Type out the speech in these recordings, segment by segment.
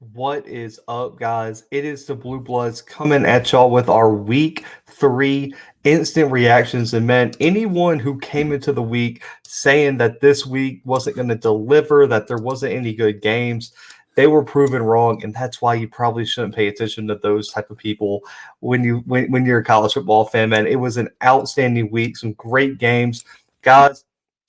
What is up, guys? It is the Blue Bloods coming at y'all with our week 3 instant reactions. And man, anyone who came into the week saying that this week wasn't going to deliver, that there wasn't any good games, they were proven wrong. And that's why you probably shouldn't pay attention to those type of people when you're a college football fan, man. It was an outstanding week, some great games. Guys,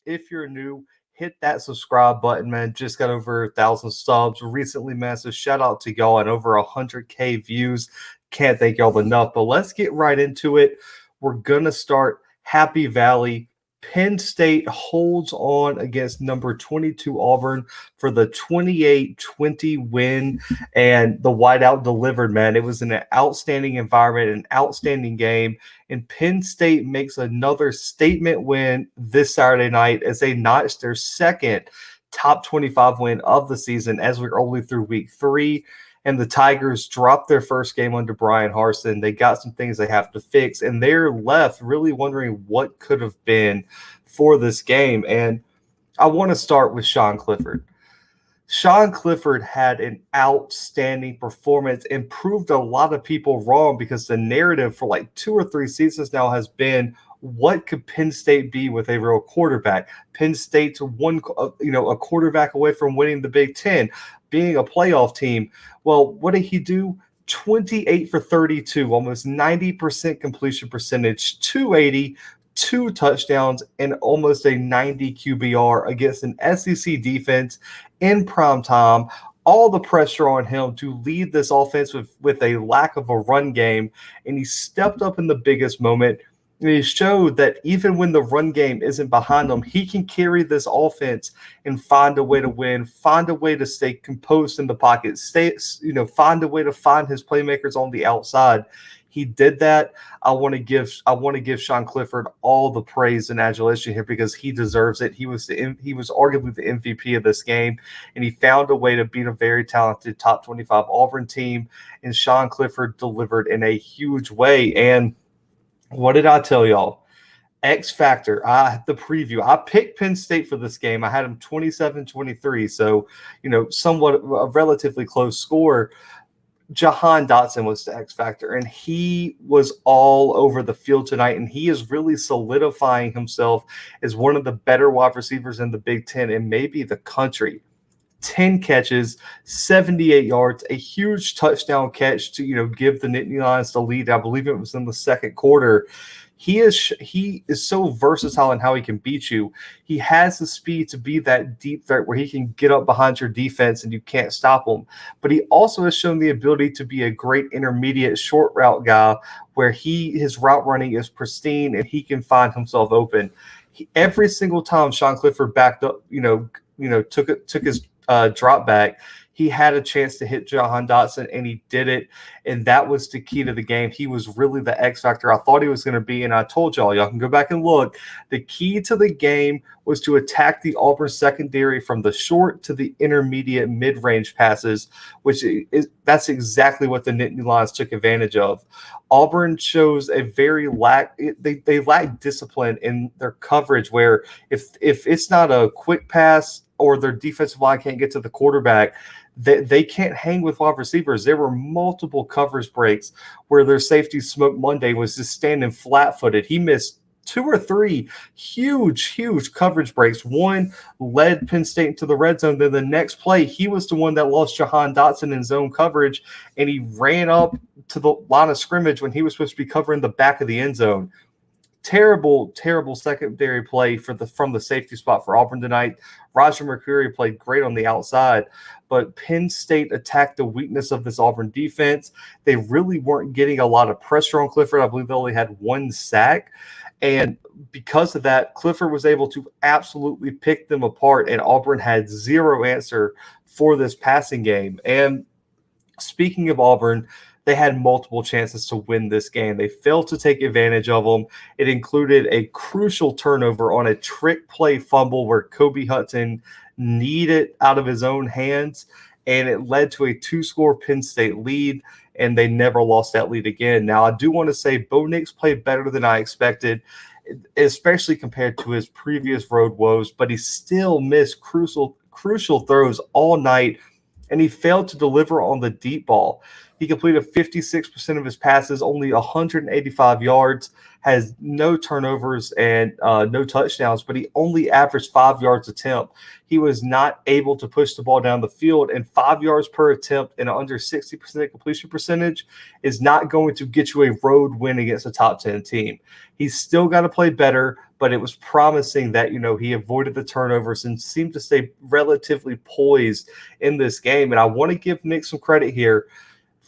if you're new, hit that subscribe button, man. Just got over 1,000 subs recently, man. So shout out to y'all and over 100K views. Can't thank y'all enough. But let's get right into it. We're gonna start Happy Valley. Penn State holds on against number 22 Auburn for the 28-20 win, and the whiteout delivered, man. It was an outstanding environment, an outstanding game, and Penn State makes another statement win this Saturday night as they notch their second top 25 win of the season as we're only through week 3. And the Tigers dropped their first game under Brian Harsin. They got some things they have to fix, and they're left really wondering what could have been for this game. And I want to start with Sean Clifford. Sean Clifford had an outstanding performance and proved a lot of people wrong, because the narrative for like 2 or 3 seasons now has been, what could Penn State be with a real quarterback? Penn State's a quarterback away from winning the Big Ten, being a playoff team. Well, what did he do? 28 for 32, almost 90% completion percentage, 280, 2 touchdowns, and almost a 90 QBR against an SEC defense in prime time. All the pressure on him to lead this offense with a lack of a run game, and he stepped up in the biggest moment. And he showed that even when the run game isn't behind him, he can carry this offense and find a way to win, find a way to stay composed in the pocket, find a way to find his playmakers on the outside. He did that. I want to give Sean Clifford all the praise and adulation here, because he deserves it. He was arguably the MVP of this game, and he found a way to beat a very talented top 25 Auburn team. And Sean Clifford delivered in a huge way. And what did I tell y'all? X Factor. The preview. I picked Penn State for this game. I had them 27-23, so somewhat a relatively close score. Jahan Dotson was the X Factor, and he was all over the field tonight, and he is really solidifying himself as one of the better wide receivers in the Big Ten and maybe the country. 10 catches, 78 yards, a huge touchdown catch to give the Nittany Lions the lead. I believe it was in the second quarter. He is so versatile in how he can beat you. He has the speed to be that deep threat where he can get up behind your defense and you can't stop him. But he also has shown the ability to be a great intermediate short route guy, where his route running is pristine and he can find himself open. Every single time Sean Clifford backed up, took his drop back, he had a chance to hit Jahan Dotson, and he did it. And that was the key to the game. He was really the X factor I thought he was going to be. And I told y'all can go back and look. The key to the game was to attack the Auburn secondary from the short to the intermediate mid-range passes, that's exactly what the Nittany Lions took advantage of. Auburn shows a very they lack discipline in their coverage, where if it's not a quick pass or their defensive line can't get to the quarterback, they can't hang with wide receivers. There were multiple coverage breaks where their safety Smoke Monday was just standing flat-footed. He missed 2 or 3 huge coverage breaks. One led Penn State into the red zone. Then the next play, he was the one that lost Jahan Dotson in zone coverage, and he ran up to the line of scrimmage when he was supposed to be covering the back of the end zone. Terrible secondary play from the safety spot for Auburn tonight. Roger Mercuri played great on the outside, but Penn State attacked the weakness of this Auburn defense. They really weren't getting a lot of pressure on Clifford. I believe they only had 1 sack. And because of that, Clifford was able to absolutely pick them apart, and Auburn had zero answer for this passing game. And speaking of Auburn, they had multiple chances to win this game. They failed to take advantage of them. It included a crucial turnover on a trick play fumble where Kobe Hudson kneed out of his own hands, and it led to a 2-score Penn State lead, and they never lost that lead again. Now, I do want to say Bo Nix played better than I expected, especially compared to his previous road woes, but he still missed crucial throws all night. and he failed to deliver on the deep ball. He completed 56% of his passes, only 185 yards, has no turnovers and no touchdowns, but he only averaged 5 yards attempt. He was not able to push the ball down the field, and 5 yards per attempt and under 60% completion percentage is not going to get you a road win against a top 10 team. He's still got to play better, but it was promising that, he avoided the turnovers and seemed to stay relatively poised in this game. And I want to give Nick some credit here.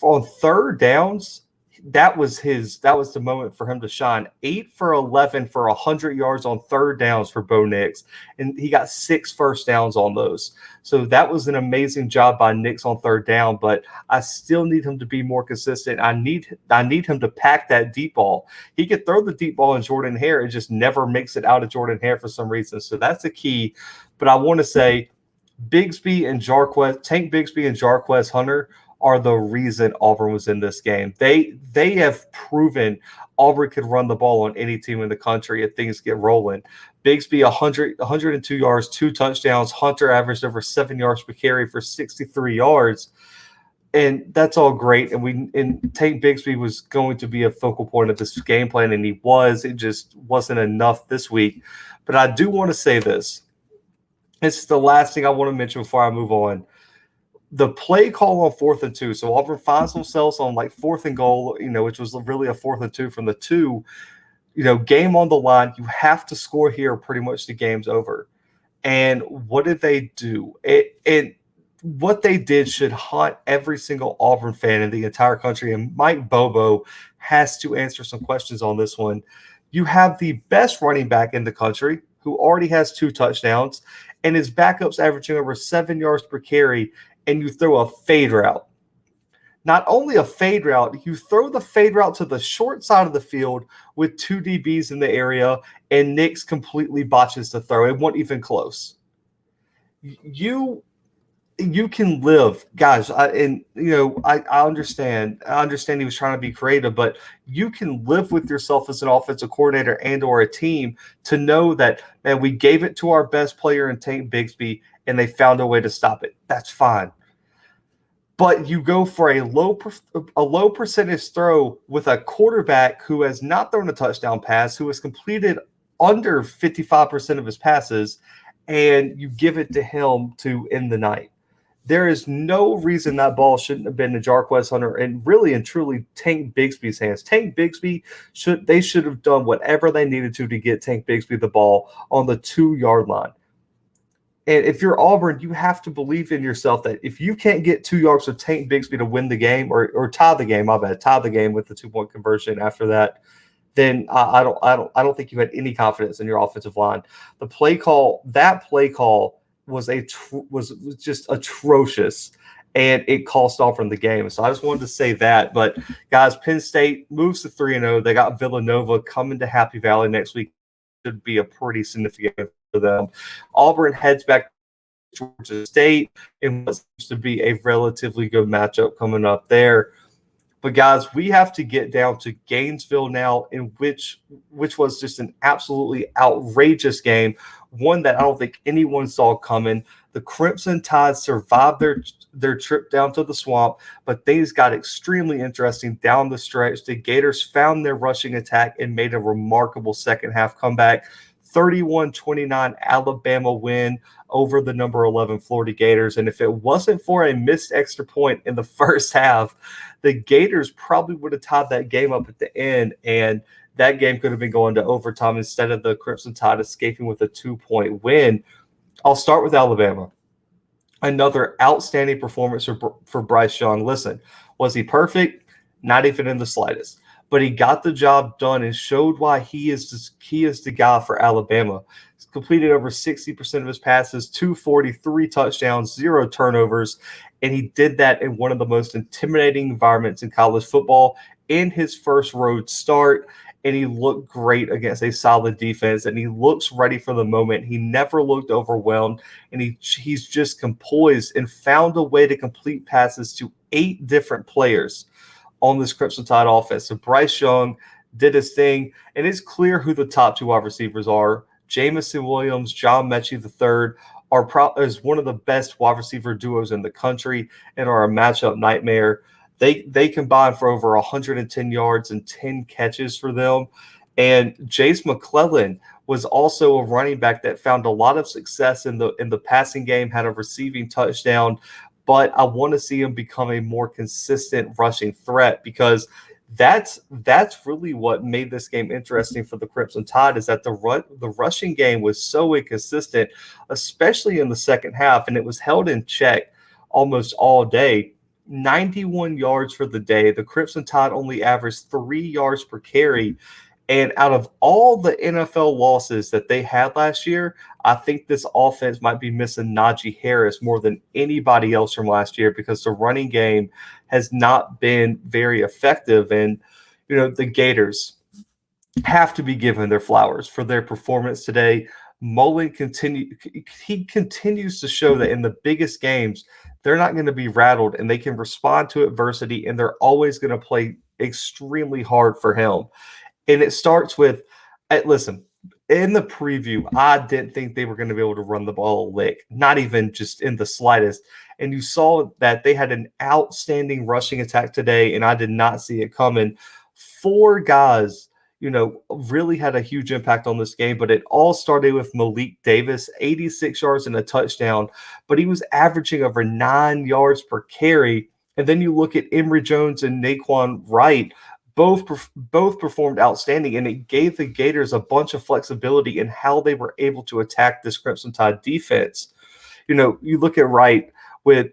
On third downs, that was the moment for him to shine. 8 for 11 for 100 yards on third downs for Bo Nix, and he got 6 first downs on those. So that was an amazing job by Nix on third down, but I still need him to be more consistent. I need him to pack that deep ball. He could throw the deep ball in Jordan Hare, it just never makes it out of Jordan Hare for some reason. So that's the key. But I want to say Tank Bigsby and Jarquez Hunter are the reason Auburn was in this game. They have proven Auburn could run the ball on any team in the country if things get rolling. Bigsby 102 yards, 2 touchdowns. Hunter averaged over 7 yards per carry for 63 yards. And that's all great. And Tank Bigsby was going to be a focal point of this game plan, and he was. It just wasn't enough this week. But I do want to say this. It's the last thing I want to mention before I move on. The play call on 4th and 2. So Auburn finds themselves on 4th and goal, which was really a 4th and 2 from the 2. Game on the line. You have to score here. Pretty much the game's over. And what did they do? What they did should haunt every single Auburn fan in the entire country. And Mike Bobo has to answer some questions on this one. You have the best running back in the country who already has 2 touchdowns, and his backup's averaging over 7 yards per carry. And you throw a fade route. Not only a fade route, you throw the fade route to the short side of the field with 2 DBs in the area, and Nix completely botches the throw. It wasn't even close. You can live, guys. I understand. I understand he was trying to be creative, but you can live with yourself as an offensive coordinator and or a team to know that, man, we gave it to our best player in Tank Bigsby, and they found a way to stop it. That's fine. But you go for a low percentage throw with a quarterback who has not thrown a touchdown pass, who has completed under 55% of his passes, and you give it to him to end the night. There is no reason that ball shouldn't have been to Jarquez Hunter and really and truly Tank Bigsby's hands. Tank Bigsby should have done whatever they needed to get Tank Bigsby the ball on the 2-yard line. And if you're Auburn, you have to believe in yourself that if you can't get 2 yards of Tank Bigsby to win the game or tie the game, tie the game with the 2-point conversion after that, then I don't think you had any confidence in your offensive line. That play call was just atrocious, and it cost Auburn the game. So I just wanted to say that. But guys, Penn State moves to 3-0. They got Villanova coming to Happy Valley next week. Should be a pretty significant for them. Auburn heads back to Georgia State in what seems to be a relatively good matchup coming up there. But guys, we have to get down to Gainesville now, in which was just an absolutely outrageous game, one that I don't think anyone saw coming. The Crimson Tide survived their trip down to the swamp, but things got extremely interesting down the stretch. The Gators found their rushing attack and made a remarkable second half comeback. 31-29 Alabama win over the number 11 Florida Gators. And if it wasn't for a missed extra point in the first half, the Gators probably would have tied that game up at the end, and that game could have been going to overtime instead of the Crimson Tide escaping with a 2-point win. I'll start with Alabama. Another outstanding performance for Bryce Young. Listen, was he perfect? Not even in the slightest. But he got the job done and showed why he is the guy for Alabama. He's completed over 60% of his passes, 243 touchdowns, 0 turnovers, and he did that in one of the most intimidating environments in college football in his first road start. And he looked great against a solid defense, and he looks ready for the moment. He never looked overwhelmed, and he's just composed and found a way to complete passes to 8 different players on this Crimson Tide offense. So Bryce Young did his thing, and it's clear who the top 2 wide receivers are. Jamison Williams, John Mechie III is one of the best wide receiver duos in the country and are a matchup nightmare. They combine for over 110 yards and 10 catches for them. And Jace McClellan was also a running back that found a lot of success in the passing game, had a receiving touchdown, but I want to see him become a more consistent rushing threat, because that's really what made this game interesting for the Crimson Tide, is that the rushing game was so inconsistent, especially in the second half, and it was held in check almost all day. 91 yards for the day. The Crimson Tide only averaged 3 yards per carry. And out of all the NFL losses that they had last year, I think this offense might be missing Najee Harris more than anybody else from last year, because the running game has not been very effective. And, the Gators have to be given their flowers for their performance today. Mullen continues to show that in the biggest games, they're not going to be rattled and they can respond to adversity, and they're always going to play extremely hard for him. And it starts with, listen, in the preview, I didn't think they were going to be able to run the ball a lick, not even just in the slightest. And you saw that they had an outstanding rushing attack today, and I did not see it coming. 4 guys, really had a huge impact on this game, but it all started with Malik Davis, 86 yards and a touchdown, but he was averaging over 9 yards per carry. And then you look at Emory Jones and Naquan Wright, both performed outstanding, and it gave the Gators a bunch of flexibility in how they were able to attack this Crimson Tide defense. You look at Wright with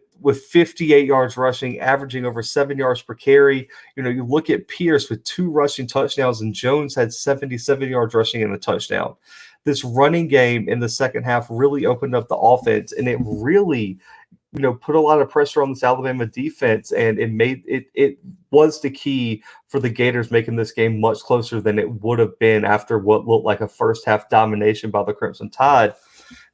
58 yards rushing, averaging over 7 yards per carry. You look at Pierce with 2 rushing touchdowns, and Jones had 77 yards rushing and a touchdown. This running game in the second half really opened up the offense, and it really put a lot of pressure on this Alabama defense, and it was the key for the Gators making this game much closer than it would have been after what looked like a first half domination by the Crimson Tide.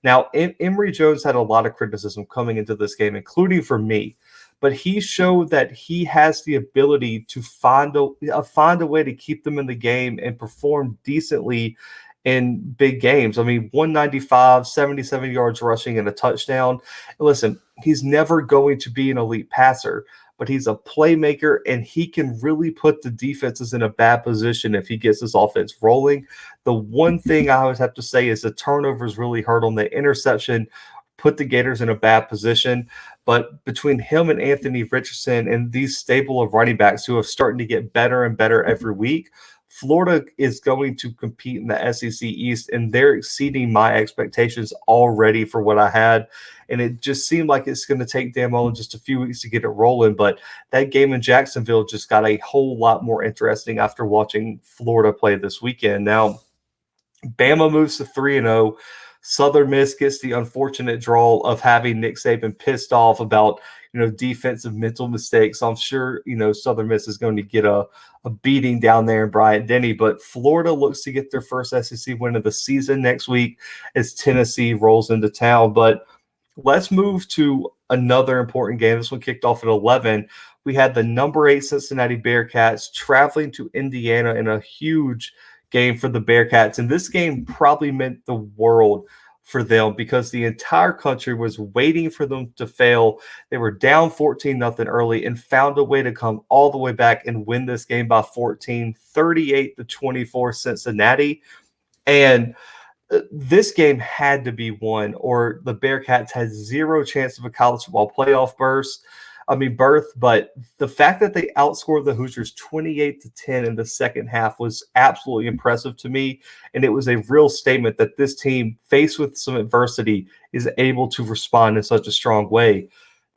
Now, Emory Jones had a lot of criticism coming into this game, including for me, but he showed that he has the ability to find a way to keep them in the game and perform decently in big games. I mean, 195, 77 yards rushing and a touchdown. Listen, he's never going to be an elite passer, but he's a playmaker, and he can really put the defenses in a bad position if he gets his offense rolling. The one thing I always have to say is the turnovers really hurt on the interception, put the Gators in a bad position. But between him and Anthony Richardson and these stable of running backs who are starting to get better and better every week, Florida is going to compete in the SEC East, and they're exceeding my expectations already for what I had. And it just seemed like it's going to take Dan Mullen just a few weeks to get it rolling. But that game in Jacksonville just got a whole lot more interesting after watching Florida play this weekend. Now, Bama moves to 3-0. Southern Miss gets the unfortunate draw of having Nick Saban pissed off about defensive mental mistakes. So I'm sure Southern Miss is going to get a beating down there in Bryant-Denny. But Florida looks to get their first SEC win of the season next week as Tennessee rolls into town. But let's move to another important game. This one kicked off at 11. We had the number 8 Cincinnati Bearcats traveling to Indiana in a huge game for the Bearcats. And this game probably meant the world for them because the entire country was waiting for them to fail. They were down 14-0 early and found a way to come all the way back and win this game by 14, 38-24 Cincinnati. And this game had to be won, or the Bearcats had zero chance of a college football playoff berth. But the fact that they outscored the Hoosiers 28-10 in the second half was absolutely impressive to me. And it was a real statement that this team, faced with some adversity, is able to respond in such a strong way.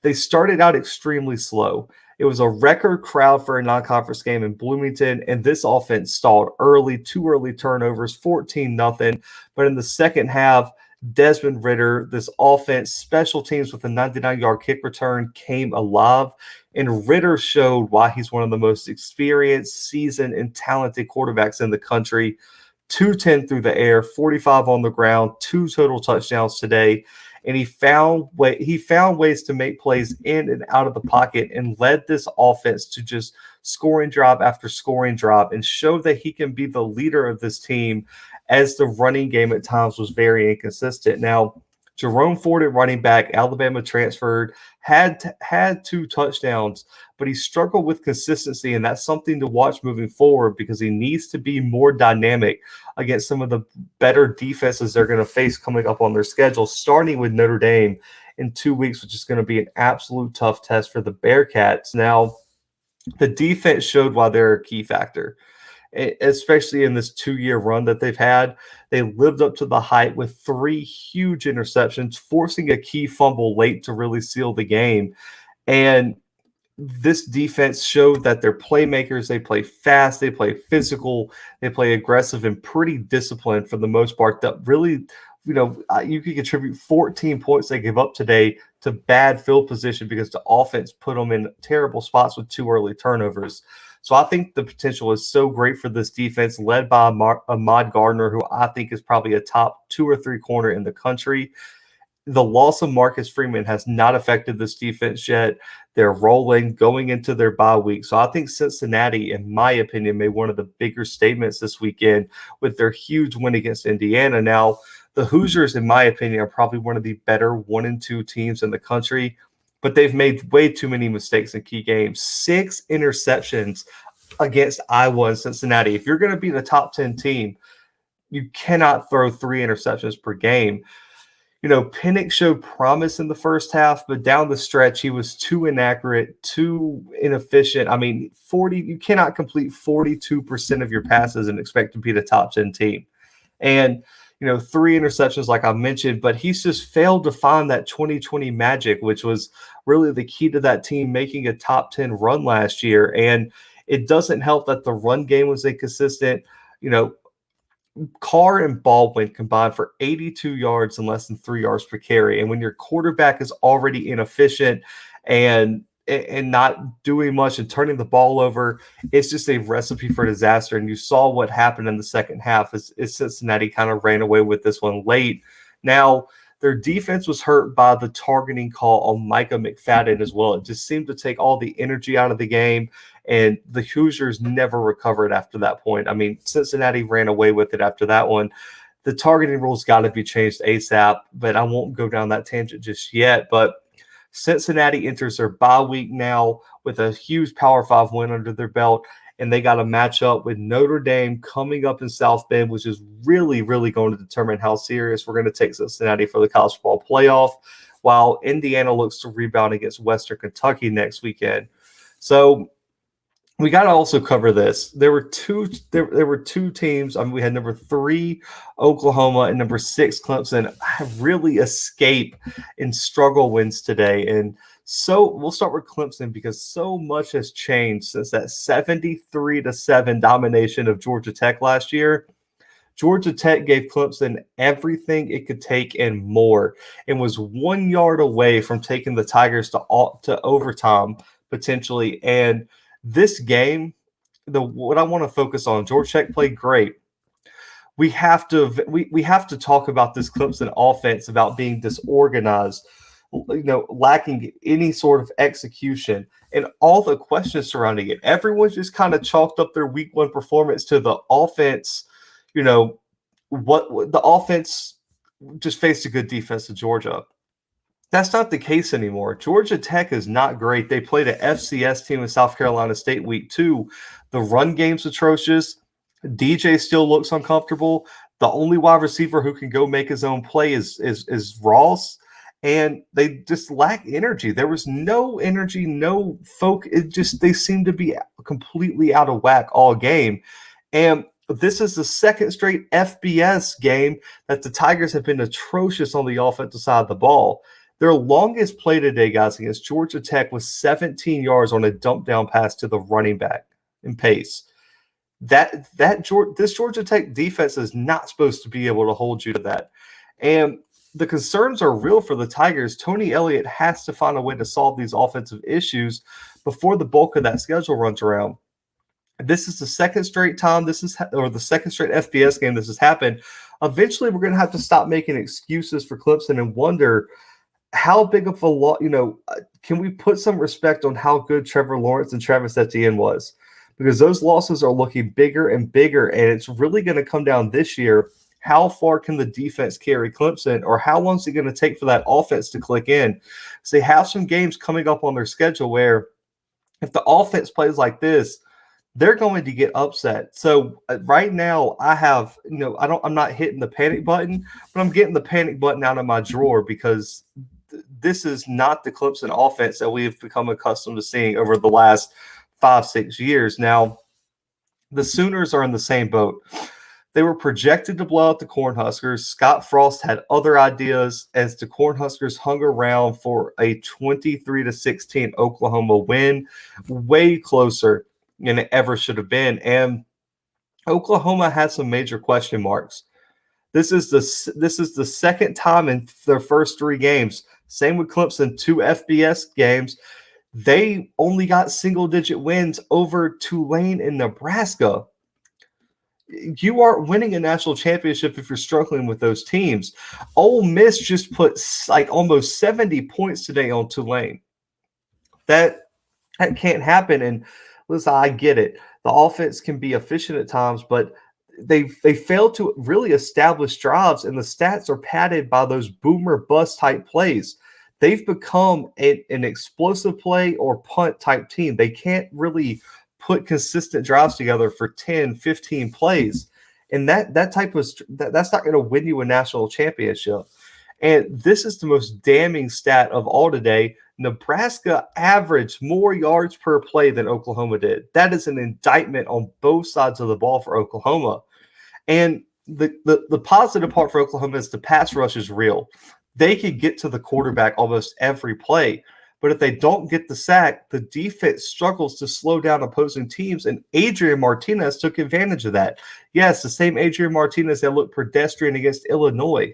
They started out extremely slow. It was a record crowd for a non-conference game in Bloomington, and this offense stalled early, 2 early turnovers, 14-0. But in the second half, Desmond Ridder, this offense, special teams with a 99-yard kick return came alive, and Ridder showed why he's one of the most experienced, seasoned, and talented quarterbacks in the country. 210 through the air, 45 on the ground, 2 total touchdowns today. And he found ways to make plays in and out of the pocket and led this offense to just scoring drive after scoring drive and showed that he can be the leader of this team as the running game at times was very inconsistent. Now, Jerome Ford at running back, Alabama transferred, had 2 touchdowns, but he struggled with consistency, and that's something to watch moving forward because he needs to be more dynamic against some of the better defenses they're going to face coming up on their schedule, starting with Notre Dame in 2 weeks, which is going to be an absolute tough test for the Bearcats. Now, the defense showed why they're a key factor, especially in this 2-year run that they've had. They lived up to the hype with 3 huge interceptions, forcing a key fumble late to really seal the game. And this defense showed that they're playmakers. They play fast, they play physical, they play aggressive and pretty disciplined for the most part. That really, you could contribute 14 points they give up today to bad field position because the offense put them in terrible spots with 2 early turnovers. So I think the potential is so great for this defense, led by Ahmad Gardner, who I think is probably a top 2 or 3 corner in the country. The loss of Marcus Freeman has not affected this defense yet. They're rolling going into their bye week. So I think Cincinnati, in my opinion, made one of the bigger statements this weekend with their huge win against Indiana. Now, the Hoosiers, in my opinion, are probably one of the better 1 and 2 teams in the country, but they've made way too many mistakes in key games. 6 interceptions against Iowa and Cincinnati. If you're going to be the top 10 team, you cannot throw 3 interceptions per game. Penix showed promise in the first half, but down the stretch, he was too inaccurate, too inefficient. I mean, you cannot complete 42% of your passes and expect to be the top 10 team. And, 3 interceptions, like I mentioned, but he's just failed to find that 2020 magic, which was really the key to that team making a top 10 run last year. And it doesn't help that the run game was inconsistent. Carr and Baldwin combined for 82 yards and less than 3 yards per carry. And when your quarterback is already inefficient and not doing much and turning the ball over, it's just a recipe for disaster. And you saw what happened in the second half as Cincinnati kind of ran away with this one late. Now, their defense was hurt by the targeting call on Micah McFadden as well. It just seemed to take all the energy out of the game, and the Hoosiers never recovered after that point. I mean, Cincinnati ran away with it after that one. The targeting rules got to be changed ASAP, but I won't go down that tangent just yet. But Cincinnati enters their bye week now with a huge Power 5 win under their belt, and they got a matchup with Notre Dame coming up in South Bend, which is really, really going to determine how serious we're going to take Cincinnati for the college football playoff, while Indiana looks to rebound against Western Kentucky next weekend. So we got to also cover this. There were two teams. I mean, we had number 3 Oklahoma and number 6 Clemson really escape and struggle wins today. And so we'll start with Clemson because so much has changed since that 73-7 domination of Georgia Tech last year. Georgia Tech gave Clemson everything it could take and more, and was 1 yard away from taking the Tigers to overtime potentially. And this game, what I want to focus on, Georgia Tech played great. We have to talk about this Clemson offense about being disorganized, lacking any sort of execution, and all the questions surrounding it. Everyone's just kind of chalked up their week 1 performance to the offense. What the offense just faced a good defense of Georgia. That's not the case anymore. Georgia Tech is not great. They played an FCS team in South Carolina State week 2. The run game's atrocious. DJ still looks uncomfortable. The only wide receiver who can go make his own play is Ross. And they just lack energy. There was no energy, no they seem to be completely out of whack all game. And this is the second straight FBS game that the Tigers have been atrocious on the offensive side of the ball. Their longest play today, guys, against Georgia Tech was 17 yards on a dump down pass to the running back in pace. This Georgia Tech defense is not supposed to be able to hold you to that. And the concerns are real for the Tigers. Tony Elliott has to find a way to solve these offensive issues before the bulk of that schedule runs around. This is the second straight time the second straight FBS game this has happened. Eventually, we're going to have to stop making excuses for Clemson and wonder how big of a lot, can we put some respect on how good Trevor Lawrence and Travis Etienne was? Because those losses are looking bigger and bigger, and it's really going to come down this year how far can the defense carry Clemson, or how long is it going to take for that offense to click in? So they have some games coming up on their schedule where if the offense plays like this, they're going to get upset. So right now I have, I'm not hitting the panic button, but I'm getting the panic button out of my drawer because this is not the Clemson offense that we have become accustomed to seeing over the last 5-6 years. Now, the Sooners are in the same boat. They were projected to blow out the Cornhuskers. Scott Frost had other ideas as the Cornhuskers hung around for a 23-16 Oklahoma win, way closer than it ever should have been. And Oklahoma had some major question marks. This is the second time in their first 3 games. Same with Clemson, 2 FBS games. They only got single-digit wins over Tulane and Nebraska. You aren't winning a national championship if you're struggling with those teams. Ole Miss just put like almost 70 points today on Tulane. That can't happen. And listen, I get it. The offense can be efficient at times, but they failed to really establish drives, and the stats are padded by those boomer bust type plays. They've become an explosive play or punt type team. They can't really put consistent drives together for 10, 15 plays. And that's not going to win you a national championship. And this is the most damning stat of all today. Nebraska averaged more yards per play than Oklahoma did. That is an indictment on both sides of the ball for Oklahoma. And the positive part for Oklahoma is the pass rush is real. They can get to the quarterback almost every play. But if they don't get the sack, the defense struggles to slow down opposing teams, and Adrian Martinez took advantage of that. Yes, the same Adrian Martinez that looked pedestrian against Illinois.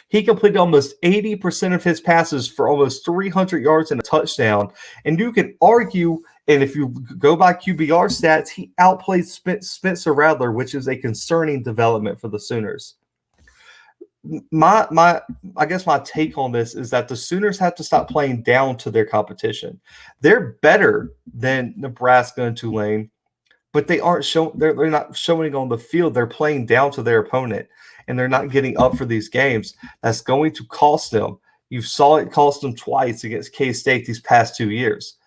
He completed almost 80% of his passes for almost 300 yards and a touchdown. And you can argue, and if you go by QBR stats, he outplayed Spencer Rattler, which is a concerning development for the Sooners. I guess my take on this is that the Sooners have to stop playing down to their competition. They're better than Nebraska and Tulane, but they aren't showing. They're not showing on the field. They're playing down to their opponent, and they're not getting up for these games. That's going to cost them. You saw it cost them twice against K-State these past 2 years.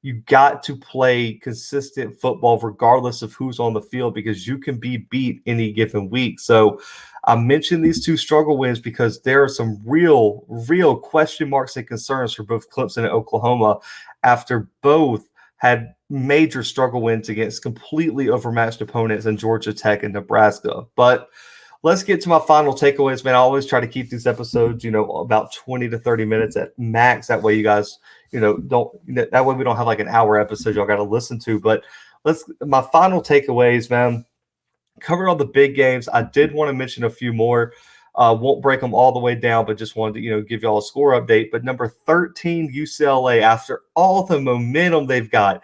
You got to play consistent football regardless of who's on the field, because you can be beat any given week. So I mentioned these 2 struggle wins because there are some real question marks and concerns for both Clemson and Oklahoma after both had major struggle wins against completely overmatched opponents in Georgia Tech and Nebraska. But let's get to my final takeaways, man. I always try to keep these episodes, about 20 to 30 minutes at max. That way you guys, that way we don't have like an hour episode y'all got to listen to. But my final takeaways, man. Covered all the big games. I did want to mention a few more. Won't break them all the way down, but just wanted to, give y'all a score update. But number 13, UCLA, after all the momentum they've got,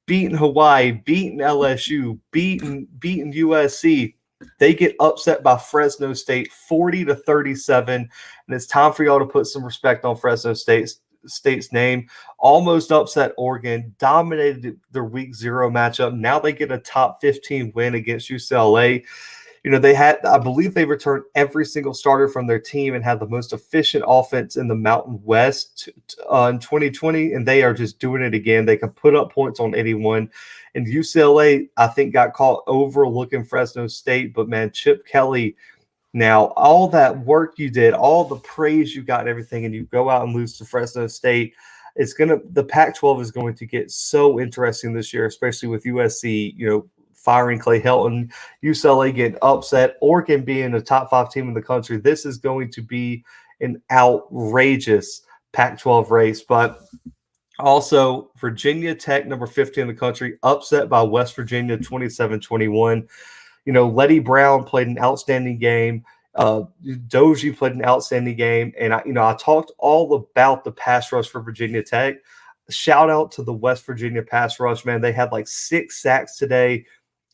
beating Hawaii, beating LSU, beating USC, they get upset by Fresno State 40-37. And it's time for y'all to put some respect on Fresno State's name. Almost upset Oregon, dominated their week 0 matchup. Now they get a top 15 win against UCLA. I believe they returned every single starter from their team and had the most efficient offense in the Mountain West in 2020, and they are just doing it again. They can put up points on anyone. And UCLA, I think, got caught overlooking Fresno State, but man, Chip Kelly, now all that work you did, all the praise you got and everything, and you go out and lose to Fresno State, the Pac-12 is going to get so interesting this year, especially with USC, firing Clay Helton, UCLA getting upset, Oregon being a top 5 team in the country. This is going to be an outrageous Pac-12 race. But also, Virginia Tech, number 15 in the country, upset by West Virginia 27-21. Letty Brown played an outstanding game. Doji played an outstanding game. And I talked all about the pass rush for Virginia Tech. Shout out to the West Virginia pass rush, man. They had like 6 sacks today.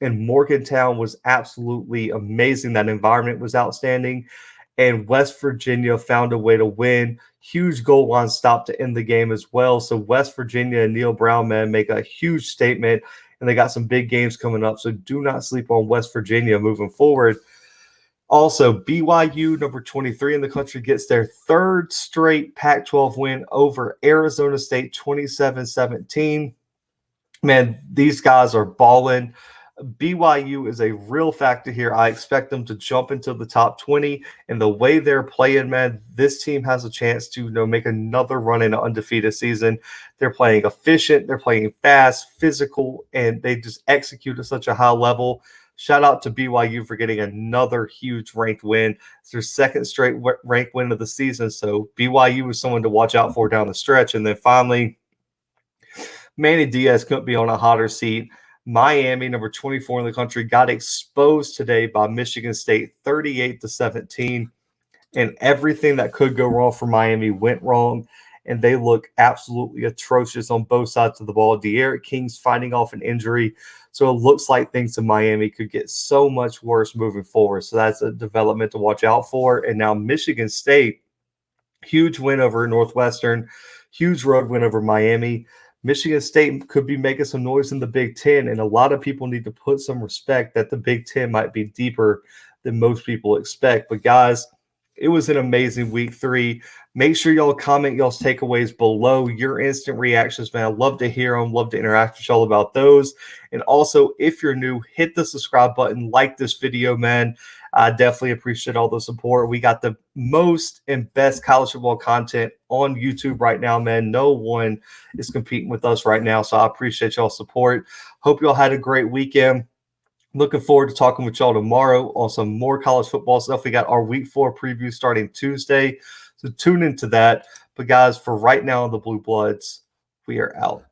And Morgantown was absolutely amazing. That environment was outstanding. And West Virginia found a way to win. Huge goal line stop to end the game as well. So West Virginia and Neil Brown, man, make a huge statement. And they got some big games coming up. So do not sleep on West Virginia moving forward. Also, BYU, number 23 in the country, gets their third straight Pac-12 win over Arizona State, 27-17. Man, these guys are balling. BYU is a real factor here. I expect them to jump into the top 20. And the way they're playing, man, this team has a chance to make another run in an undefeated season. They're playing efficient, they're playing fast, physical, and they just execute at such a high level. Shout out to BYU for getting another huge ranked win. It's their second straight ranked win of the season. So BYU is someone to watch out for down the stretch. And then finally, Manny Diaz couldn't be on a hotter seat. Miami, number 24 in the country, got exposed today by Michigan State 38-17. And everything that could go wrong for Miami went wrong. And they look absolutely atrocious on both sides of the ball. De'Aaron King's fighting off an injury. So it looks like things in Miami could get so much worse moving forward. So that's a development to watch out for. And now Michigan State, huge win over Northwestern, huge road win over Miami. Michigan State could be making some noise in the Big Ten, and a lot of people need to put some respect that the Big Ten might be deeper than most people expect. But guys, it was an amazing week 3. Make sure y'all comment y'all's takeaways below, your instant reactions, man. I'd love to hear them, love to interact with y'all about those. And also, if you're new, hit the subscribe button, like this video, man. I definitely appreciate all the support. We got the most and best college football content on YouTube right now, man. No one is competing with us right now, so I appreciate y'all's support. Hope y'all had a great weekend. Looking forward to talking with y'all tomorrow on some more college football stuff. We got our week 4 preview starting Tuesday, so tune into that. But guys, for right now on the Blue Bloods, we are out.